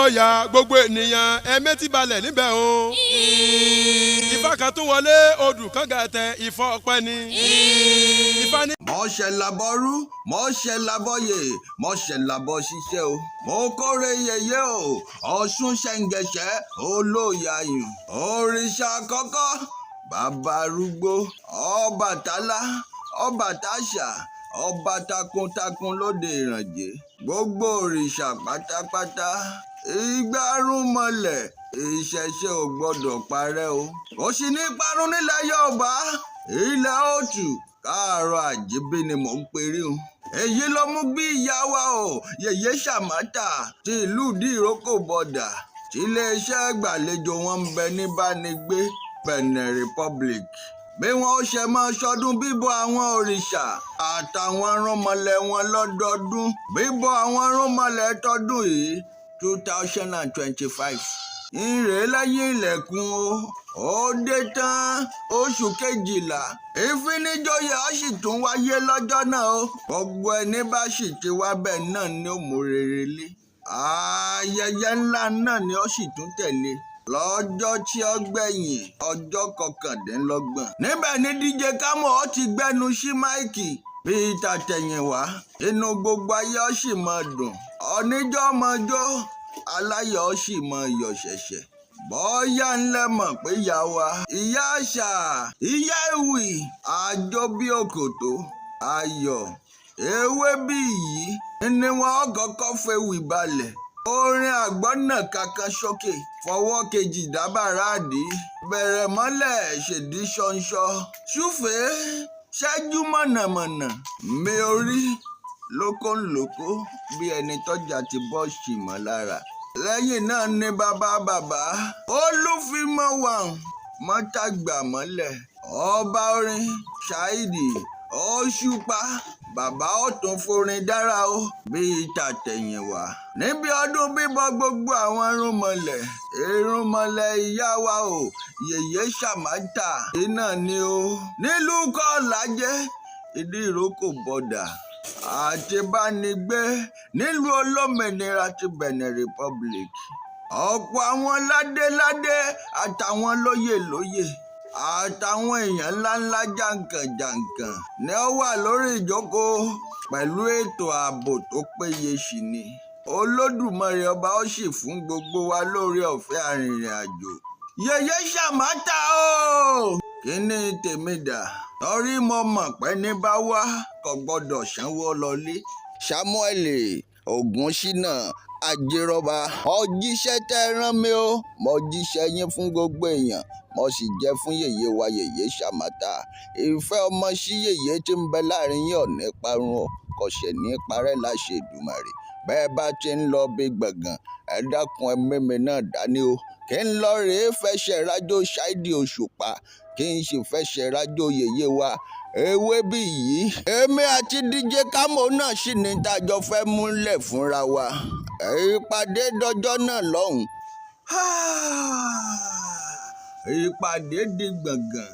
ọ̀yà gbogbo ènìyàn ẹ̀mẹ́tì balẹ̀ níbẹ̀ o. Ifá kan tún wọlé odù kan gàtẹ Ifá ọpẹ́ ni. Ifá ní. mọ̀ọ́ṣẹ̀ làbọ̀rú mọ̀ọ́ṣẹ̀ làbọ̀yè mọ̀ọ́ṣẹ̀ làbọ̀ ṣiṣẹ́ o. mo kórè yèyé o Ọ̀ṣun ṣẹ̀ǹgẹ̀ṣẹ̀ olóyè ayùn. òrìṣà àkọ́kọ́ bàbá arúgbó Ọbàtálá Ọbàtáṣà ọba takuntakun lóde ìrànjẹ. gbogbo òrìṣà pátápátá ìgbárùnmọlẹ̀ ìṣẹ̀ṣe ò gbọ́dọ̀ parẹ́ o. kò sì ní parun nílẹ̀ Yorùbá ilẹ̀ òtù káàárọ̀ àjíbí ni mò ń perí o. èyí ló mú bí ìyá wa o Yèyé Sàmátà ti ìlú Ìdíròkò bọ̀dà tí iléeṣẹ́ ìgbàlejò wọn ń bẹ ní Bánigbé Benin Republic. bí wọn ó ṣe máa ṣọdún bíbọ àwọn òrìṣà àtàwọn irúnmọlẹ̀ wọn lọ́dọọdún. bíbọ àwọn irúnmọlẹ̀ tọdún yìí 2025 ìrè lẹ́yìn ilẹ̀kùn o. ó dé tán oṣù kejìlá ìfinijoyè ó sì tún wáyé lọ́jọ́ náà o. gbogbo ẹni bá sì ti wá bẹ́ẹ̀ náà ni ó mú rere lé. ayẹyẹ ńlá náà ni ó sì tún tẹ̀lé lọ́jọ́ tí ó gbẹ̀yìn ọjọ́ 29. níbẹ̀ ni DJ Kámọ̀ ó ti gbẹ́nu sí máìkì bíi tàtẹ̀yìnwá. inú gbogbo ayé ó sì máa dùn oníjọ́ máa jó aláyọ̀ ó sì máa yọ̀ ṣẹ̀ṣẹ̀. bọ́yá ńlẹ̀ mọ̀ pé ìyá wa ìyá àṣà ìyá ìwì àjọ bí òkòtó ayọ̀ ewé bí yìí ni wọ́n kọ́kọ́ fewì balẹ̀. orin àgbọ́nà kankan sókè fọwọ́ kejì dábàrá àdí bẹ̀rẹ̀ mọ́lẹ̀ ṣèdí ṣọ́nṣọ́ ṣúfèé ṣẹ́jú mọ̀nàmọ̀nà mi orí lókòǹlókò bí ẹni tọ́jà ti bọ́ ṣì mọ́ lára. lẹ́yìn náà ni bàbá Olúfimọ́ wà mọ́tàgbà mọ́lẹ̀ ọba orin Ṣáídì Òṣùpá bàbá ọ̀tún forin dára o bíi tàtẹ̀yìnwá. níbi ọdún bíbọ gbogbo àwọn irúnmọlẹ̀ ìyá wa o Yèyé Sàmátà iná ni o nílùú Kọ́làjẹ́ Ìdíròkò bọ̀dà àti Bánigbé nílùú olómìnira ti Benin Republic. ọ̀pọ̀ àwọn ládéládé àtàwọn lóyè àtàwọn èèyàn ńláńlá jàǹkànjàǹkàn ni ó wà lórí ìjókòó pẹ̀lú ètò ààbò tó péye sí ni. Olódùmarè ọba ó sì fún gbogbo wa lórí ọ̀fẹ́ arìnrìn àjò. Yèyé Sàmátà o kíní tèmi dà torí mo mọ̀ pé ní bá wá kò gbọ́dọ̀ sanwó lọlé. Samuel Ògúnṣínà Ajírọ́ba ọjíṣẹ́ tẹ́ rán mi o mo jíṣẹ́ yín fún gbogbo èèyàn mo sì jẹ́ fún yèyé wa Yèyé Sàmátà. ìfẹ́ ọmọ sí yèyé tí ń bẹ láàrin yín ò ní parun o kò ṣe ní parẹ́ láṣẹ Èdùmàrè. bẹ́ẹ̀ bá ti ń lọ bí gbọ̀ngàn ẹ dákun ẹ mímí náà dání o kí n lọ rèé fẹsẹ̀ rájò Ṣáídì Òṣùpá kí n sì fẹsẹ̀ rájò yèyé wa ewé bí yìí. èmi àti DJ Kámọ̀ náà sì ní tájọ fẹ́ múlẹ̀ fúnra wa. ìpàdé dọjọ́ náà lọ́hùn-ún. ìpàdé di gbọ̀ngàn.